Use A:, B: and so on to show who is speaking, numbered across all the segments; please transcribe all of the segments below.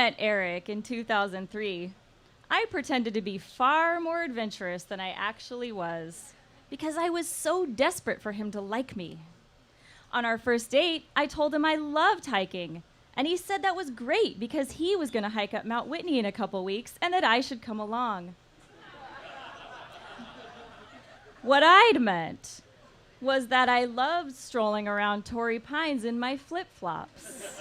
A: met Eric in 2003, I pretended to be far more adventurous than I actually was because I was so desperate for him to like me. On our first date, I told him I loved hiking, and he said that was great because he was going to hike up Mount Whitney in a couple weeks and that I should come along. What I'd meant was that I loved strolling around Torrey Pines in my flip-flops.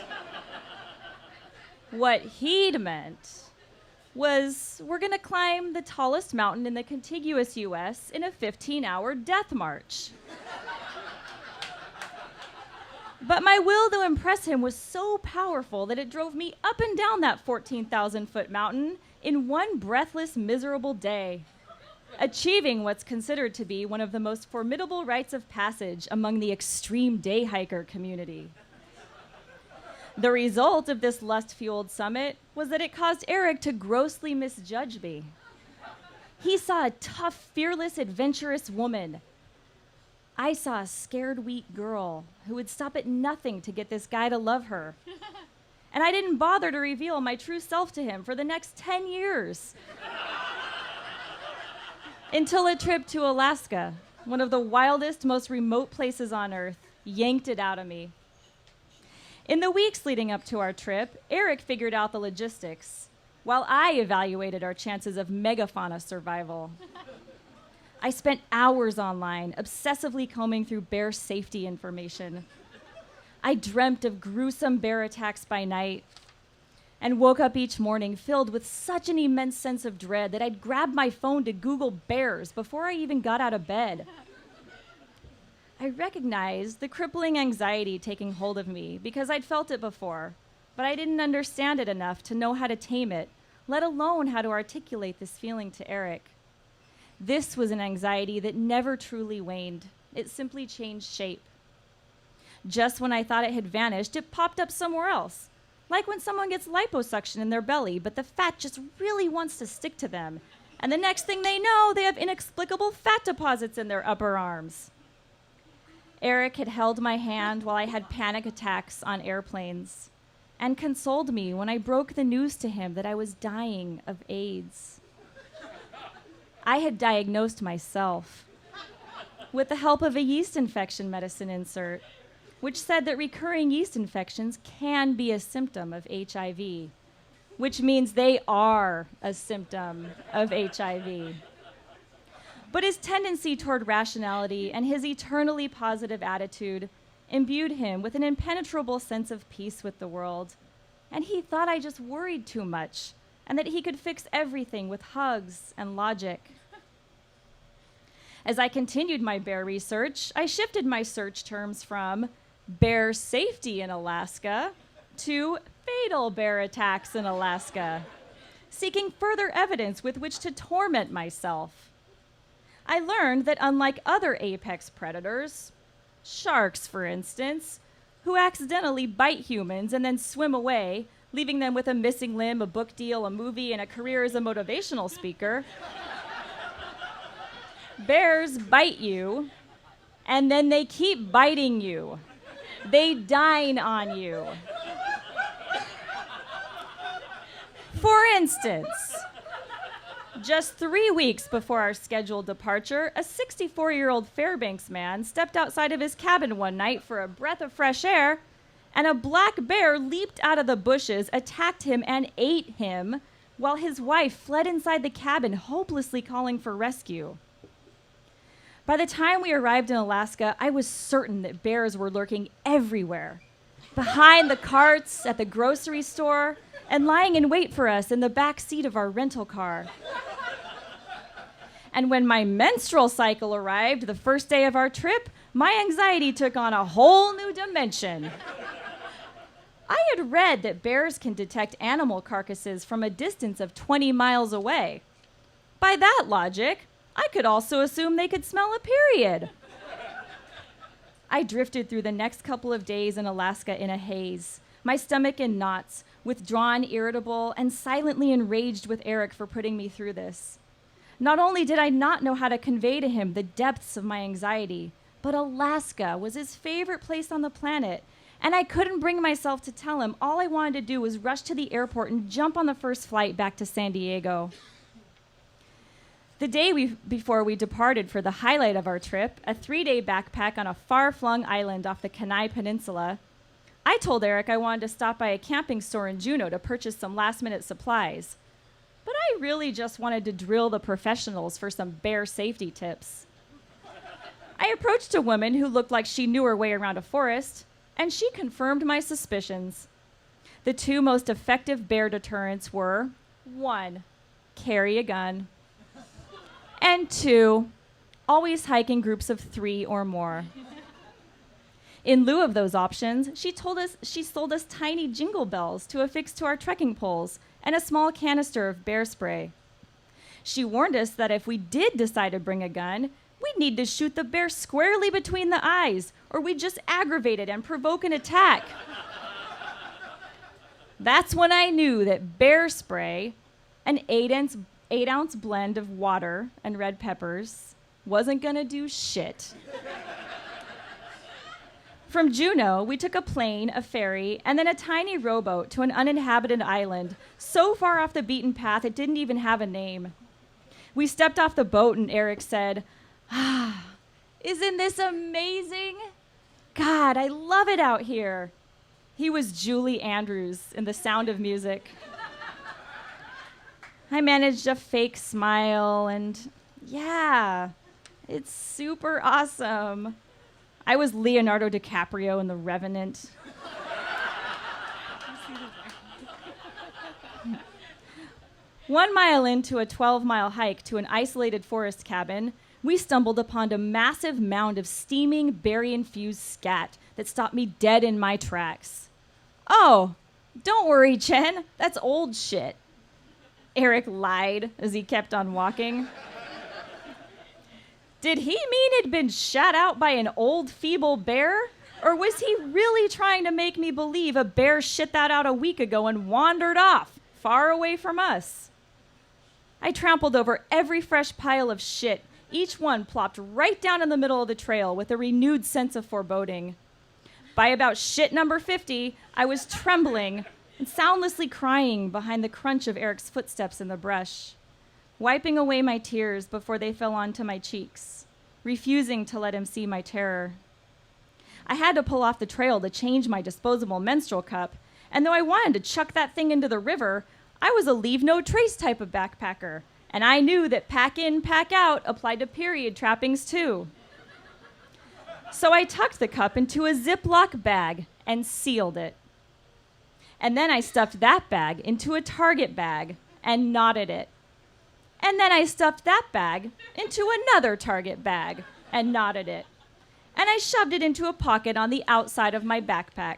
A: What he'd meant was we're going to climb the tallest mountain in the contiguous U.S. in a 15-hour death march. But my will to impress him was so powerful that it drove me up and down that 14,000-foot mountain in one breathless, miserable day, achieving what's considered to be one of the most formidable rites of passage among the extreme day hiker community. The result of this lust-fueled summit was that it caused Eric to grossly misjudge me. He saw a tough, fearless, adventurous woman. I saw a scared, weak girl who would stop at nothing to get this guy to love her. And I didn't bother to reveal my true self to him for the next 10 years. Until a trip to Alaska, one of the wildest, most remote places on Earth, yanked it out of me. In the weeks leading up to our trip, Eric figured out the logistics, while I evaluated our chances of megafauna survival. I spent hours online, obsessively combing through bear safety information. I dreamt of gruesome bear attacks by night and woke up each morning filled with such an immense sense of dread that I'd grab my phone to Google bears before I even got out of bed. I recognized the crippling anxiety taking hold of me because I'd felt it before, but I didn't understand it enough to know how to tame it, let alone how to articulate this feeling to Eric. This was an anxiety that never truly waned. It simply changed shape. Just when I thought it had vanished, it popped up somewhere else, like when someone gets liposuction in their belly, but the fat just really wants to stick to them, and the next thing they know, they have inexplicable fat deposits in their upper arms. Eric had held my hand while I had panic attacks on airplanes and consoled me when I broke the news to him that I was dying of AIDS. I had diagnosed myself with the help of a yeast infection medicine insert, which said that recurring yeast infections can be a symptom of HIV, which means they are a symptom of HIV. But his tendency toward rationality and his eternally positive attitude imbued him with an impenetrable sense of peace with the world, and he thought I just worried too much and that he could fix everything with hugs and logic. As I continued my bear research, I shifted my search terms from bear safety in Alaska to fatal bear attacks in Alaska, seeking further evidence with which to torment myself. I learned that unlike other apex predators, sharks, for instance, who accidentally bite humans and then swim away, leaving them with a missing limb, a book deal, a movie, and a career as a motivational speaker, bears bite you, and then they keep biting you. They dine on you. For instance, just 3 weeks before our scheduled departure, a 64-year-old Fairbanks man stepped outside of his cabin one night for a breath of fresh air, and a black bear leaped out of the bushes, attacked him, and ate him, while his wife fled inside the cabin, hopelessly calling for rescue. By the time we arrived in Alaska, I was certain that bears were lurking everywhere, behind the carts, at the grocery store, and lying in wait for us in the back seat of our rental car. And when my menstrual cycle arrived the first day of our trip, my anxiety took on a whole new dimension. I had read that bears can detect animal carcasses from a distance of 20 miles away. By that logic, I could also assume they could smell a period. I drifted through the next couple of days in Alaska in a haze, my stomach in knots, withdrawn, irritable, and silently enraged with Eric for putting me through this. Not only did I not know how to convey to him the depths of my anxiety, but Alaska was his favorite place on the planet, And I couldn't bring myself to tell him. All I wanted to do was rush to the airport and jump on the first flight back to San Diego. The day before we departed for the highlight of our trip, a 3-day backpack on a far-flung island off the Kenai Peninsula, I told Eric I wanted to stop by a camping store in Juneau to purchase some last-minute supplies. But I really just wanted to drill the professionals for some bear safety tips. I approached a woman who looked like she knew her way around a forest, and she confirmed my suspicions. The 2 most effective bear deterrents were, 1, carry a gun, and 2, always hike in groups of 3 or more. In lieu of those options, she sold us tiny jingle bells to affix to our trekking poles and a small canister of bear spray. She warned us that if we did decide to bring a gun, we'd need to shoot the bear squarely between the eyes, or we'd just aggravate it and provoke an attack. That's when I knew that bear spray, an 8-ounce blend of water and red peppers, wasn't gonna do shit. From Juneau, we took a plane, a ferry, and then a tiny rowboat to an uninhabited island, so far off the beaten path it didn't even have a name. We stepped off the boat and Eric said, isn't this amazing? God, I love it out here. He was Julie Andrews in The Sound of Music. I managed a fake smile and, yeah, it's super awesome. I was Leonardo DiCaprio in The Revenant. 1 mile into a 12-mile hike to an isolated forest cabin, we stumbled upon a massive mound of steaming, berry-infused scat that stopped me dead in my tracks. Oh, don't worry, Jen, that's old shit. Eric lied as he kept on walking. Did he mean it'd been shot out by an old, feeble bear? Or was he really trying to make me believe a bear shit that out a week ago and wandered off, far away from us? I trampled over every fresh pile of shit. Each one plopped right down in the middle of the trail with a renewed sense of foreboding. By about shit number 50, I was trembling and soundlessly crying behind the crunch of Eric's footsteps in the brush, wiping away my tears before they fell onto my cheeks, refusing to let him see my terror. I had to pull off the trail to change my disposable menstrual cup, and though I wanted to chuck that thing into the river, I was a leave-no-trace type of backpacker, and I knew that pack in, pack out applied to period trappings too. So I tucked the cup into a Ziploc bag and sealed it. And then I stuffed that bag into a Target bag and knotted it. And then I stuffed that bag into another Target bag and knotted it. And I shoved it into a pocket on the outside of my backpack.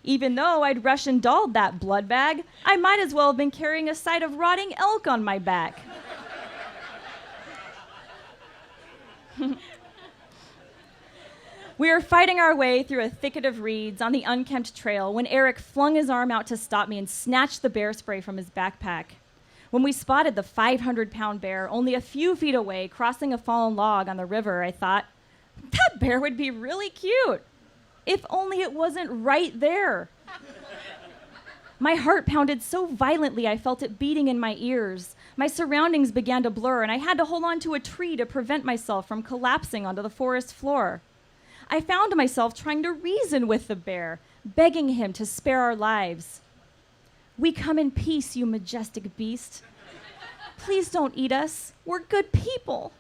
A: Even though I'd Russian dolled that blood bag, I might as well have been carrying a side of rotting elk on my back. We were fighting our way through a thicket of reeds on the unkempt trail when Eric flung his arm out to stop me and snatched the bear spray from his backpack. When we spotted the 500-pound bear only a few feet away crossing a fallen log on the river, I thought, that bear would be really cute, if only it wasn't right there. My heart pounded so violently I felt it beating in my ears. My surroundings began to blur, and I had to hold on to a tree to prevent myself from collapsing onto the forest floor. I found myself trying to reason with the bear, begging him to spare our lives. We come in peace, you majestic beast. Please don't eat us. We're good people.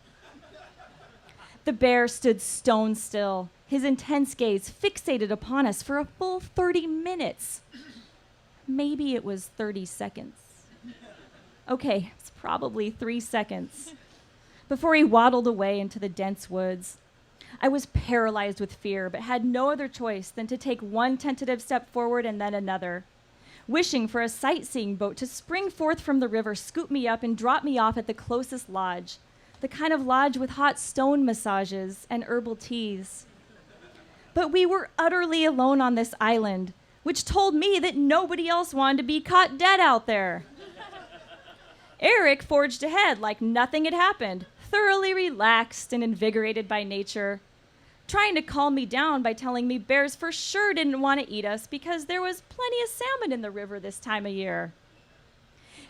A: The bear stood stone still, his intense gaze fixated upon us for a full 30 minutes. Maybe it was 30 seconds. Okay, it's probably 3 seconds. Before he waddled away into the dense woods. I was paralyzed with fear, but had no other choice than to take one tentative step forward and then another, wishing for a sightseeing boat to spring forth from the river, scoop me up, and drop me off at the closest lodge, the kind of lodge with hot stone massages and herbal teas. But we were utterly alone on this island, which told me that nobody else wanted to be caught dead out there. Eric forged ahead like nothing had happened, thoroughly relaxed and invigorated by nature. trying to calm me down by telling me bears for sure didn't want to eat us because there was plenty of salmon in the river this time of year.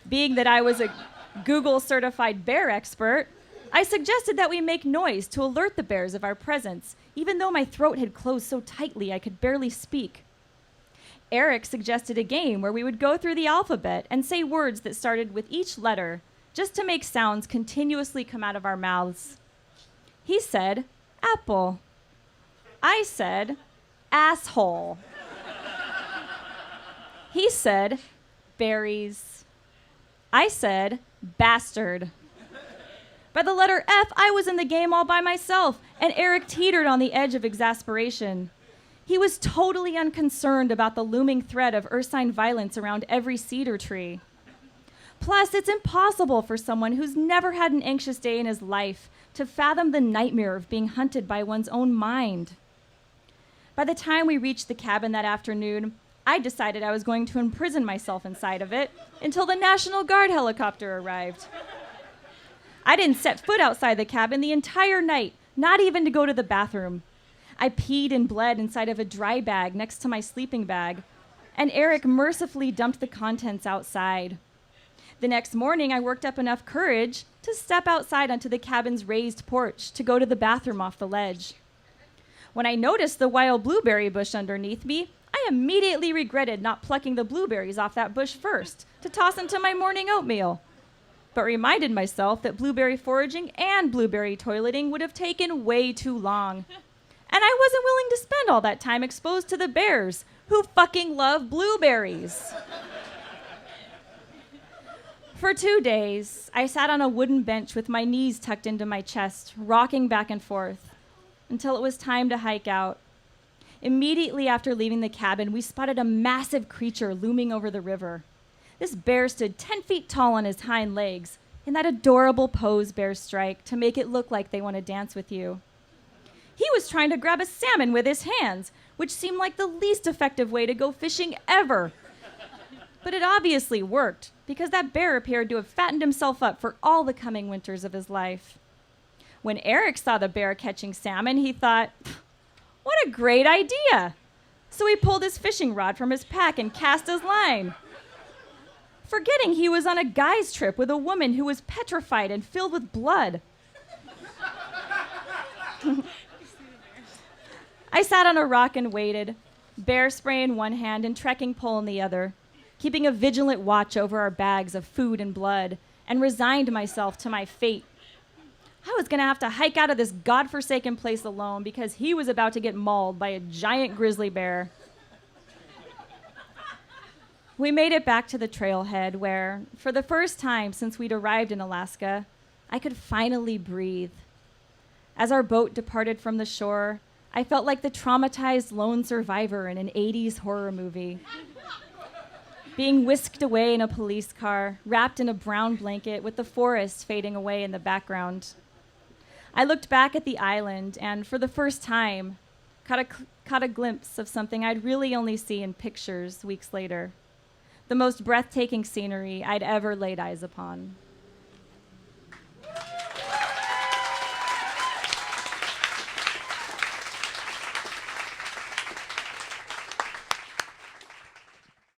A: Being that I was a Google-certified bear expert, I suggested that we make noise to alert the bears of our presence, even though my throat had closed so tightly I could barely speak. Eric suggested a game where we would go through the alphabet and say words that started with each letter, just to make sounds continuously come out of our mouths. He said, apple. I said, asshole. He said, berries. I said, bastard. By the letter F, I was in the game all by myself, and Eric teetered on the edge of exasperation. He was totally unconcerned about the looming threat of ursine violence around every cedar tree. Plus, it's impossible for someone who's never had an anxious day in his life to fathom the nightmare of being hunted by one's own mind. By the time we reached the cabin that afternoon, I decided I was going to imprison myself inside of it until the National Guard helicopter arrived. I didn't set foot outside the cabin the entire night, not even to go to the bathroom. I peed and bled inside of a dry bag next to my sleeping bag, and Eric mercifully dumped the contents outside. The next morning, I worked up enough courage to step outside onto the cabin's raised porch to go to the bathroom off the ledge. When I noticed the wild blueberry bush underneath me, I immediately regretted not plucking the blueberries off that bush first to toss into my morning oatmeal, but reminded myself that blueberry foraging and blueberry toileting would have taken way too long. And I wasn't willing to spend all that time exposed to the bears, who fucking love blueberries. For 2 days, I sat on a wooden bench with my knees tucked into my chest, rocking back and forth, until it was time to hike out. Immediately after leaving the cabin, we spotted a massive creature looming over the river. This bear stood 10 feet tall on his hind legs, in that adorable pose bears strike to make it look like they want to dance with you. He was trying to grab a salmon with his hands, which seemed like the least effective way to go fishing ever. But it obviously worked, because that bear appeared to have fattened himself up for all the coming winters of his life. When Eric saw the bear catching salmon, he thought, what a great idea! So he pulled his fishing rod from his pack and cast his line, forgetting he was on a guy's trip with a woman who was petrified and filled with blood. I sat on a rock and waited, bear spray in one hand and trekking pole in the other, keeping a vigilant watch over our bags of food and blood, and resigned myself to my fate. I was going to have to hike out of this godforsaken place alone because he was about to get mauled by a giant grizzly bear. We made it back to the trailhead where, for the first time since we'd arrived in Alaska, I could finally breathe. As our boat departed from the shore, I felt like the traumatized lone survivor in an 80s horror movie. Being whisked away in a police car, wrapped in a brown blanket with the forest fading away in the background. I looked back at the island and, for the first time, caught a glimpse of something I'd really only see in pictures weeks later. The most breathtaking scenery I'd ever laid eyes upon.